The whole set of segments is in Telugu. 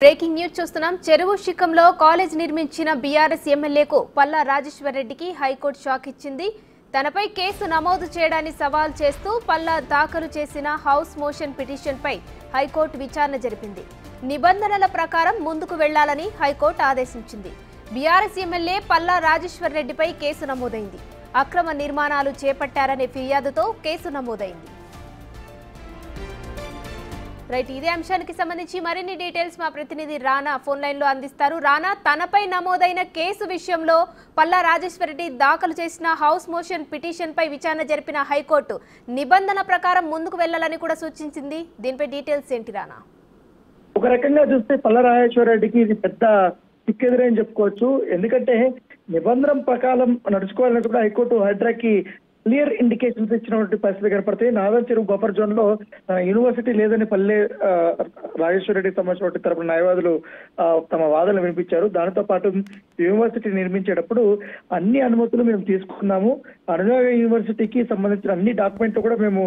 బ్రేకింగ్ న్యూస్ చూస్తున్నాం. చెరువు శిఖంలో కాలేజ్ నిర్మించిన బీఆర్ఎస్ ఎమ్మెల్యేకు పల్లా రాజేశ్వర్ రెడ్డికి హైకోర్టు షాక్ ఇచ్చింది. తనపై కేసు నమోదు చేయడాన్ని సవాల్ చేస్తూ పల్లా దాఖలు చేసిన హౌస్ మోషన్ పిటిషన్పై హైకోర్టు విచారణ జరిపింది. నిబంధనల ప్రకారం ముందుకు వెళ్లాలని హైకోర్టు ఆదేశించింది. బీఆర్ఎస్ ఎమ్మెల్యే పల్లా రాజేశ్వర్ రెడ్డిపై కేసు నమోదైంది. అక్రమ నిర్మాణాలు చేపట్టారనే ఫిర్యాదుతో కేసు నమోదైంది. రైట్, ఇదే అంశానికి సంబంధించి మరిన్ని డీటెయిల్స్ మా ప్రతినిధి రానా ఫోన్ లైన్ లో అందిస్తారు. రానా, తనపై నమోదైన కేసు విషయంలో పల్లా రాజేశ్వర్ రెడ్డి దాఖలు చేసిన హౌస్ మోషన్ పిటిషన్ పై విచారణ జరిపిన హైకోర్టు నిబంధన ప్రకారం ముందుకు వెళ్లాలని కూడా సూచించింది. దీనిపై డీటెయిల్స్ ఏంటి రానా? ఒక రకంగా చూస్తే పల్లా రాజేశ్వర్ రెడ్డికి ఇది పెద్ద చిక్కెదురని చెప్పుకోవచ్చు. ఎందుకంటే నిబంధన ప్రకారం నడుచుకోవాలని కూడా హైకోర్టు హైడ్రాకి క్లియర్ ఇండికేషన్స్ ఇచ్చినటువంటి పరిస్థితి కనపడతాయి. నాదర్ చెరువు బఫర్ జోన్ లో యూనివర్సిటీ లేదని పల్లె రాజేశ్వర రెడ్డికి సంబంధించిన తరపున న్యాయవాదులు తమ వాదనలు వినిపించారు. దానితో పాటు యూనివర్సిటీ నిర్మించేటప్పుడు అన్ని అనుమతులు మేము తీసుకున్నాము, అనురాగ యూనివర్సిటీకి సంబంధించిన అన్ని డాక్యుమెంట్లు కూడా మేము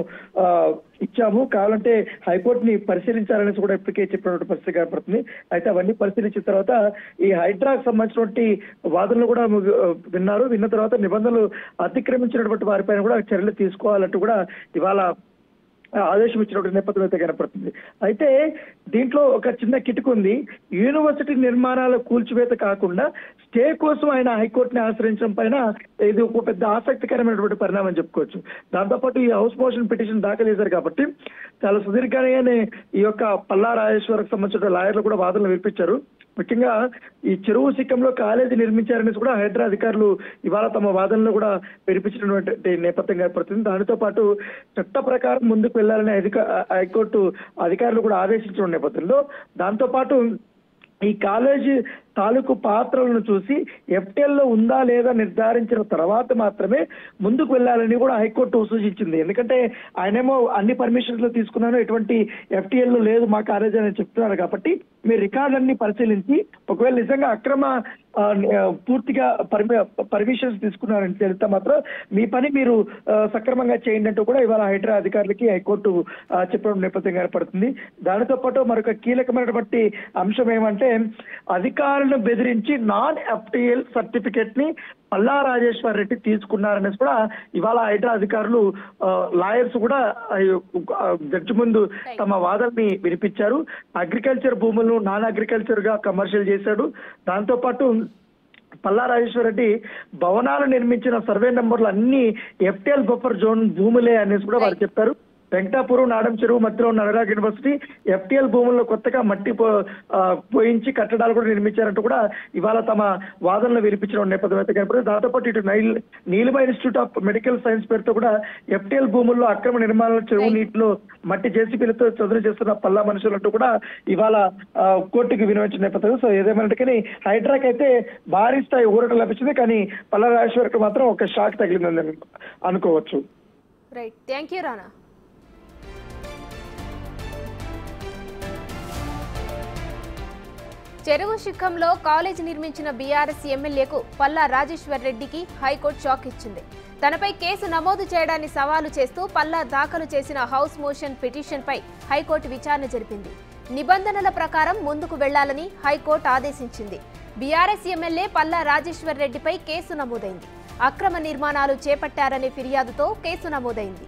ఇచ్చాము, కావాలంటే హైకోర్టుని పరిశీలించాలనేసి కూడా ఇప్పటికే చెప్పినటువంటి పరిస్థితి కనపడుతుంది. అయితే అవన్నీ పరిశీలించిన తర్వాత ఈ హైడ్రాకు సంబంధించినటువంటి వాదనలు కూడా విన్నారు. విన్న తర్వాత నిబంధనలు అతిక్రమించినటువంటి వారిపైన కూడా చర్యలు తీసుకోవాలంటూ కూడా ఇవాళ ఆదేశం ఇచ్చినటువంటి నేపథ్యం అయితే కనపడుతుంది. అయితే దీంట్లో ఒక చిన్న కిటుకు ఉంది. యూనివర్సిటీ నిర్మాణాల కూల్చివేత కాకుండా స్టే కోసం ఆయన హైకోర్టుని ఆశ్రయించడం పైన ఇది ఒక పెద్ద ఆసక్తికరమైనటువంటి పరిణామం చెప్పుకోవచ్చు. దాంతోపాటు ఈ హౌస్ మోషన్ పిటిషన్ దాఖలు చేశారు కాబట్టి చాలా సుదీర్ఘంగానే ఈ యొక్క పల్లా రాజేశ్వరకు సంబంధించిన లాయర్లు కూడా వాదనలు వినిపించారు. ముఖ్యంగా ఈ చెరువు శిఖంలో కాలేజీ నిర్మించారనేసి కూడా హైడ్రా అధికారులు ఇవాళ తమ వాదనలు కూడా వినిపించినటువంటి నేపథ్యం ఏర్పడుతుంది. దానితో పాటు చట్ట ప్రకారం ముందుకు వెళ్లాలని హైకోర్టు అధికారులు కూడా ఆదేశించిన నేపథ్యంలో దాంతో పాటు ఈ కాలేజీ తాలూకు పాత్రలను చూసి FTL లో ఉందా లేదా నిర్ధారించిన తర్వాత మాత్రమే ముందుకు వెళ్లాలని కూడా హైకోర్టు సూచించింది. ఎందుకంటే ఆయనేమో అన్ని పర్మిషన్స్ తీసుకున్నాను, ఎటువంటి FTL లేదు మా కాలేజీ అని చెప్తున్నారు. కాబట్టి మీ రికార్డులన్నీ పరిశీలించి ఒకవేళ నిజంగా అక్రమ పూర్తిగా పర్మిషన్స్ తీసుకున్నారని తెలిస్తే మాత్రం మీ పని మీరు సక్రమంగా చేయండి అంటూ కూడా ఇవాళ హైడ్రా అధికారులకి హైకోర్టు చెప్పడం నేపథ్యం ఏర్పడుతుంది. దానితో పాటు మరొక కీలకమైనటువంటి అంశం ఏమంటే అధికారులను బెదిరించి నాన్ FTL సర్టిఫికేట్ ని పల్లా రాజేశ్వర్ రెడ్డి తీసుకున్నారనేసి కూడా ఇవాళ హైడ్రా అధికారులు లాయర్స్ కూడా జడ్జి ముందు తమ వాదనని వినిపించారు. అగ్రికల్చర్ భూములను నాన్ అగ్రికల్చర్ గా కమర్షియల్ చేశాడు. దాంతో పాటు పల్లా రాజేశ్వర్ రెడ్డి భవనాలు నిర్మించిన సర్వే నెంబర్లు అన్ని FTL బఫర్ జోన్ భూములే అనేసి కూడా వారు చెప్పారు. వెంకటాపురం నాడం చెరువు మధ్యలో ఉన్న అనురాగ్ యూనివర్సిటీ FTL భూముల్లో కొత్తగా మట్టి పోయించి కట్టడాలు కూడా నిర్మించారంటూ కూడా ఇవాళ తమ వాదనలు వినిపించిన నేపథ్యం అయితే కనపడుతుంది. దాంతోపాటు ఇటు Neelima institute of medical science పేరుతో కూడా FTL భూముల్లో అక్రమ నిర్మాణాలు చెరువు నీటిలో మట్టి జేసీబీలతో చదును చేస్తున్న పల్లా మనుషులంటూ కూడా ఇవాళ కోర్టుకి వినిపించిన నేపథ్యం. సో ఏదేమంటే కానీ హైడ్రాక్ అయితే భారీ స్థాయి ఊరట లభించింది, కానీ పల్లా రాజేశ్వర్కి మాత్రం ఒక షాక్ తగిలిందని అనుకోవచ్చు. రైట్, థ్యాంక్ యూ రానా. చెరువు శిఖంలో కాలేజ్ నిర్మించిన బీఆర్ఎస్ ఎమ్మెల్యేకు పల్లా రాజేశ్వర్ రెడ్డికి హైకోర్టు షాక్ ఇచ్చింది. తనపై కేసు నమోదు చేయడాన్ని సవాలు చేస్తూ పల్లా దాఖలు చేసిన హౌస్ మోషన్ పిటిషన్పై హైకోర్టు విచారణ జరిపింది. నిబంధనల ప్రకారం ముందుకు వెళ్లాలని హైకోర్టు ఆదేశించింది. బీఆర్ఎస్ ఎమ్మెల్యే పల్లా రాజేశ్వర్ రెడ్డిపై కేసు నమోదైంది. అక్రమ నిర్మాణాలు చేపట్టారనే ఫిర్యాదుతో కేసు నమోదైంది.